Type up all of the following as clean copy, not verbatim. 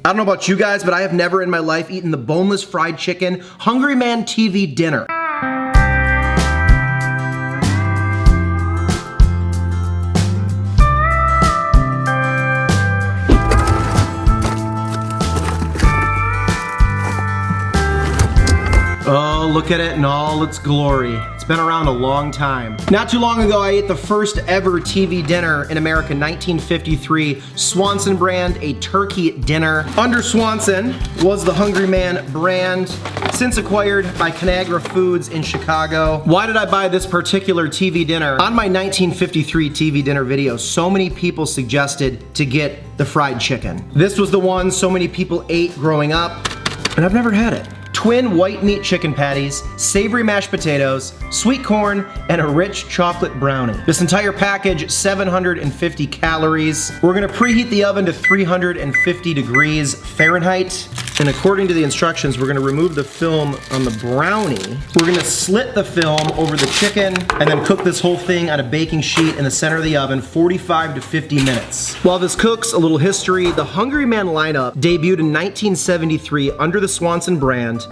I don't know about you guys, but I have never in my life eaten the boneless fried chicken Hungry Man TV dinner. Oh, look at it in all its glory. It's been around a long time. Not too long ago, I ate the first ever TV dinner in America, 1953. Swanson brand, a turkey dinner. Under Swanson was the Hungry Man brand, since acquired by Conagra Foods in Chicago. Why did I buy this particular TV dinner? On my 1953 TV dinner video, so many people suggested to get the fried chicken. This was the one so many people ate growing up, and I've never had it. Twin white meat chicken patties, savory mashed potatoes, sweet corn, and a rich chocolate brownie. This entire package, 750 calories. We're gonna preheat the oven to 350 degrees Fahrenheit. And according to the instructions, we're gonna remove the film on the brownie. We're gonna slit the film over the chicken and then cook this whole thing on a baking sheet in the center of the oven, 45 to 50 minutes. While this cooks, a little history. The Hungry Man lineup debuted in 1973 under the Swanson brand.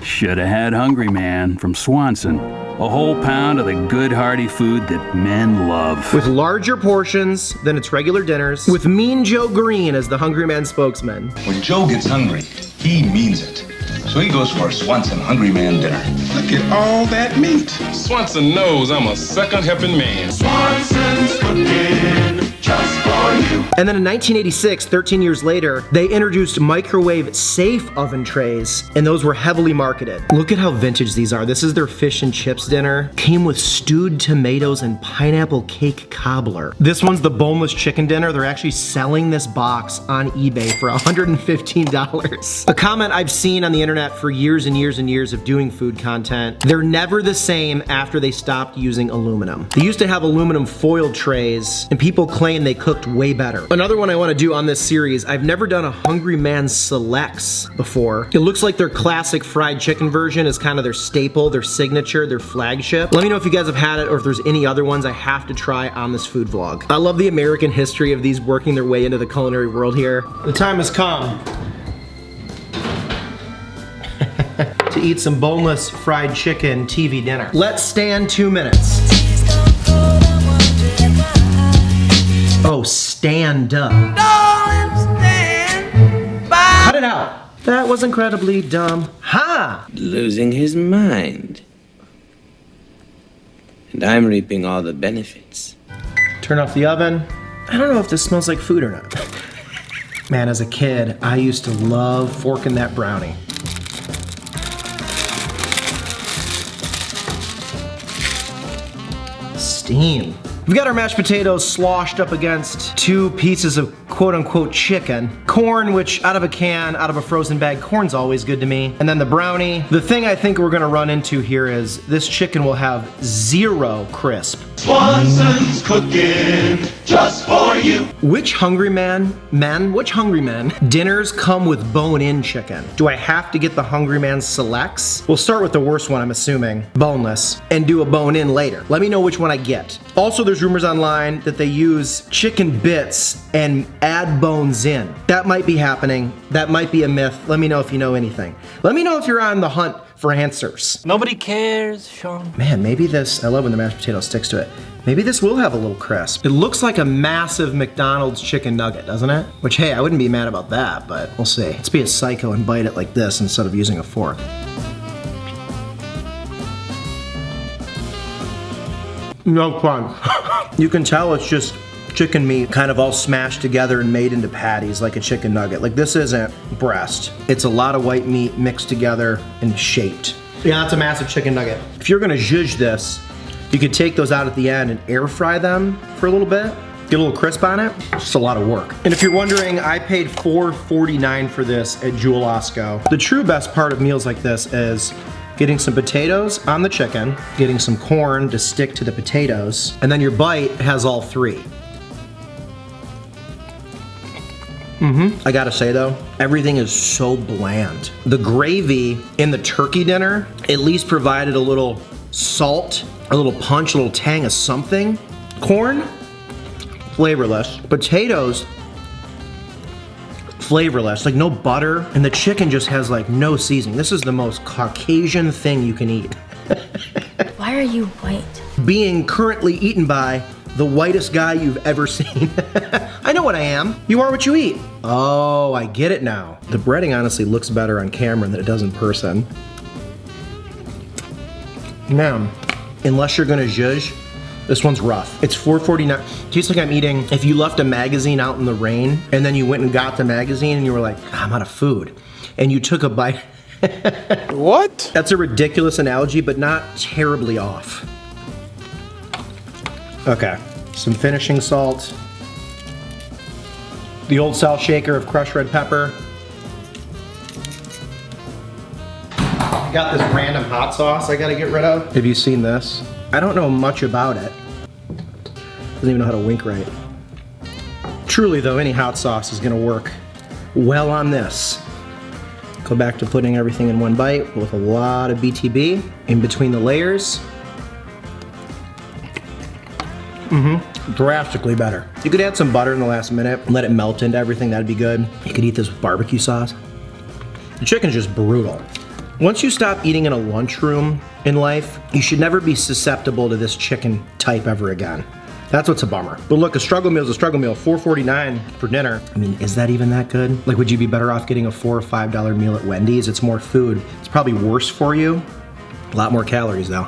Shoulda had Hungry Man from Swanson. A whole pound of the good hearty food that men love. With larger portions than its regular dinners, with Mean Joe Green as the Hungry Man spokesman. When Joe gets hungry, he means it. So he goes for a Swanson Hungry Man dinner. Look at all that meat. Swanson knows I'm a second helping man. Swanson's cooking just for you. And then in 1986, 13 years later, they introduced microwave safe oven trays, and those were heavily marketed. Look at how vintage these are. This is their fish and chips dinner. Came with stewed tomatoes and pineapple cake cobbler. This one's the boneless chicken dinner. They're actually selling this box on eBay for $115. A comment I've seen on the internet for years and years and years of doing food content. They're never the same after they stopped using aluminum. They used to have aluminum foil trays, and people claim they cooked way better. Another one I want to do on this series, I've never done a Hungry Man Selects before. It looks like their classic fried chicken version is kind of their staple, their signature, their flagship. Let me know if you guys have had it or if there's any other ones I have to try on this food vlog. I love the American history of these working their way into the culinary world here. The time has come to eat some boneless fried chicken TV dinner. Let's stand 2 minutes. Oh, stand up. Cut it out. That was incredibly dumb. Ha! Losing his mind. And I'm reaping all the benefits. Turn off the oven. I don't know if this smells like food or not. Man, as a kid, I used to love forking that brownie. Steam. We've got our mashed potatoes sloshed up against 2 pieces of quote-unquote chicken. Corn, which out of a can, out of a frozen bag, corn's always good to me. And then the brownie. The thing I think we're gonna run into here is this chicken will have 0 crisp. Swanson's cooking just for you. Which Hungry Man dinners come with bone-in chicken? Do I have to get the Hungry Man Selects? We'll start with the worst one, I'm assuming, boneless, and do a bone-in later. Let me know which one I get. Also, there's rumors online that they use chicken bits and add bones in. That might be happening. That might be a myth. Let me know if you know anything. Let me know if you're on the hunt for answers. Nobody cares, Sean. Man, maybe this, I love when the mashed potato sticks to it. Maybe this will have a little crisp. It looks like a massive McDonald's chicken nugget, doesn't it? Which, hey, I wouldn't be mad about that, but we'll see. Let's be a psycho and bite it like this instead of using a fork. No fun. You can tell it's just chicken meat kind of all smashed together and made into patties like a chicken nugget. Like, this isn't breast. It's a lot of white meat mixed together and shaped. Yeah, that's a massive chicken nugget. If you're gonna zhuzh this, you could take those out at the end and air fry them for a little bit. Get a little crisp on it. It's just a lot of work. And if you're wondering, I paid $4.49 for this at Jewel Osco. The true best part of meals like this is getting some potatoes on the chicken, getting some corn to stick to the potatoes, and then your bite has all 3. I gotta say though, everything is so bland. The gravy in the turkey dinner at least provided a little salt, a little punch, a little tang of something. Corn, flavorless. Potatoes, flavorless, like no butter, and the chicken just has like no seasoning. This is the most Caucasian thing you can eat. Why are you white? Being currently eaten by the whitest guy you've ever seen. I know what I am. You are what you eat. Oh, I get it now. The breading honestly looks better on camera than it does in person. Man, unless you're gonna zhuzh, this one's rough. It's $4.49. Tastes like I'm eating, if you left a magazine out in the rain and then you went and got the magazine and you were like, I'm out of food. And you took a bite. What? That's a ridiculous analogy, but not terribly off. Okay, some finishing salt. The old South shaker of crushed red pepper. I got this random hot sauce I gotta get rid of. Have you seen this? I don't know much about it. Doesn't even know how to wink right. Truly though, any hot sauce is gonna work well on this. Go back to putting everything in one bite with a lot of BTB in between the layers. Drastically better. You could add some butter in the last minute and let it melt into everything, that'd be good. You could eat this with barbecue sauce. The chicken's just brutal. Once you stop eating in a lunchroom in life, you should never be susceptible to this chicken type ever again. That's what's a bummer. But look, a struggle meal is a struggle meal. $4.49 for dinner. I mean, is that even that good? Like, would you be better off getting a $4 or $5 meal at Wendy's? It's more food. It's probably worse for you. A lot more calories though.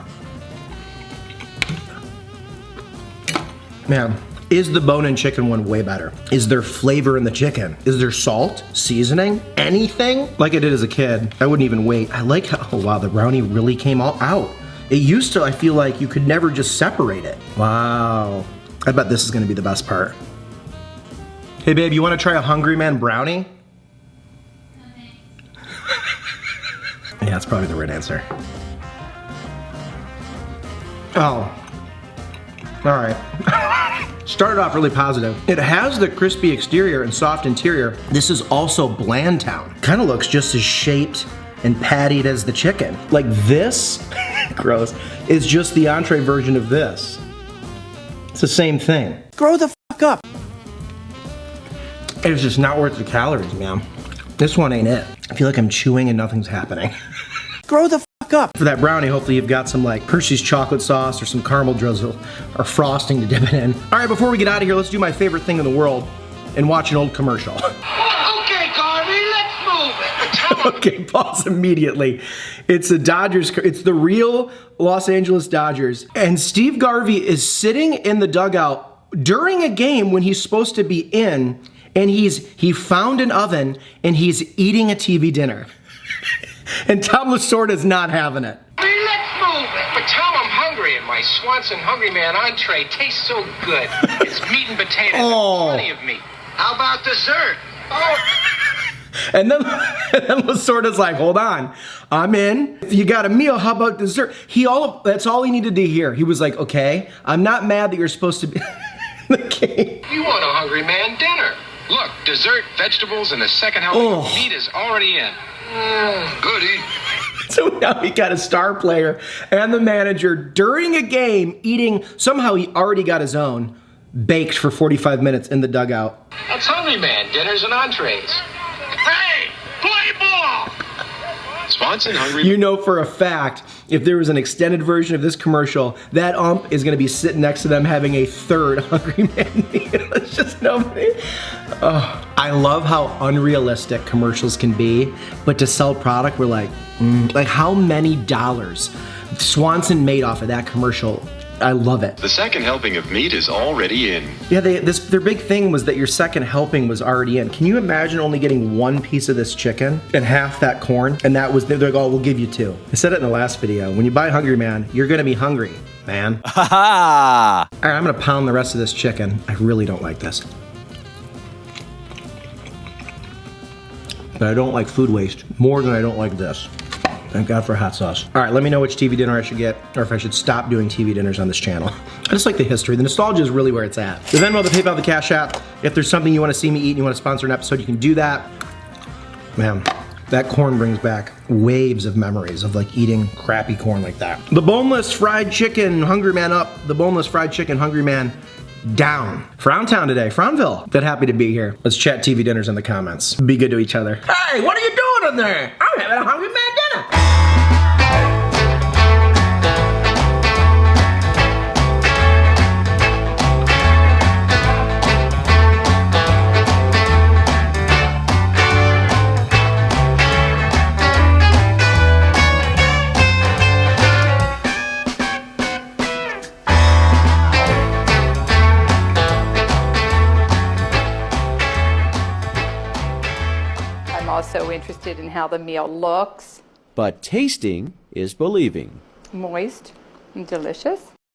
Man, is the bone-in chicken one way better? Is there flavor in the chicken? Is there salt, seasoning, anything? Like I did as a kid, I wouldn't even wait. I like how, oh wow, the brownie really came all out. It used to, I feel like you could never just separate it. Wow, I bet this is gonna be the best part. Hey babe, you wanna try a Hungry Man brownie? Yeah, that's probably the right answer. Oh. All right. Started off really positive. It has the crispy exterior and soft interior. This is also Blandtown. Kind of looks just as shaped and pattied as the chicken. Like this, gross, is just the entree version of this. It's the same thing. Grow the fuck up. It's just not worth the calories, man. This one ain't it. I feel like I'm chewing and nothing's happening. Grow the fuck up. For that brownie, hopefully you've got some like Hershey's chocolate sauce or some caramel drizzle or frosting to dip it in. All right, before we get out of here, let's do my favorite thing in the world and watch an old commercial. Okay, Garvey, let's move it. Okay, pause immediately. It's the Dodgers, it's the real Los Angeles Dodgers. And Steve Garvey is sitting in the dugout during a game when he's supposed to be in, and he found an oven and he's eating a TV dinner. And Tom Lasorda's not having it. Let's move it. But Tom, I'm hungry, and my Swanson Hungry Man entree tastes so good. It's meat and potatoes Oh. and plenty of meat. How about dessert? Oh. And then Lasorda's like, hold on, I'm in. You got a meal, how about dessert? That's all he needed to hear. He was like, okay, I'm not mad that you're supposed to be in the game. You want a Hungry Man dinner. Look, dessert, vegetables, and the second helping of meat is already in. Goody. So now we got a star player and the manager during a game eating, somehow he already got his own, baked for 45 minutes in the dugout. That's Hungry Man dinners and entrees. Hey, play ball! Swanson Hungry. You know for a fact, if there was an extended version of this commercial, that ump is gonna be sitting next to them having a third Hungry Man meal. It's just nobody. Oh, I love how unrealistic commercials can be, but to sell product, we're like how many dollars Swanson made off of that commercial? I love it. The second helping of meat is already in. Yeah, their big thing was that your second helping was already in. Can you imagine only getting one piece of this chicken and half that corn? And that was, they're like, oh, we'll give you two. I said it in the last video. When you buy Hungry Man, you're gonna be hungry, man. Ha ha! All right, I'm gonna pound the rest of this chicken. I really don't like this. But I don't like food waste more than I don't like this. Thank God for hot sauce. All right, let me know which TV dinner I should get, or if I should stop doing TV dinners on this channel. I just like the history. The nostalgia is really where it's at. The Venmo, the PayPal, the Cash App. If there's something you want to see me eat and you want to sponsor an episode, you can do that. Man, that corn brings back waves of memories of like eating crappy corn like that. The boneless fried chicken Hungry Man up. The boneless fried chicken Hungry Man down. Frowntown today, Frownville. Bit happy to be here. Let's chat TV dinners in the comments. Be good to each other. Hey, what are you doing in there? I'm having a hungry man dinner. Also interested in how the meal looks. But tasting is believing. Moist and delicious.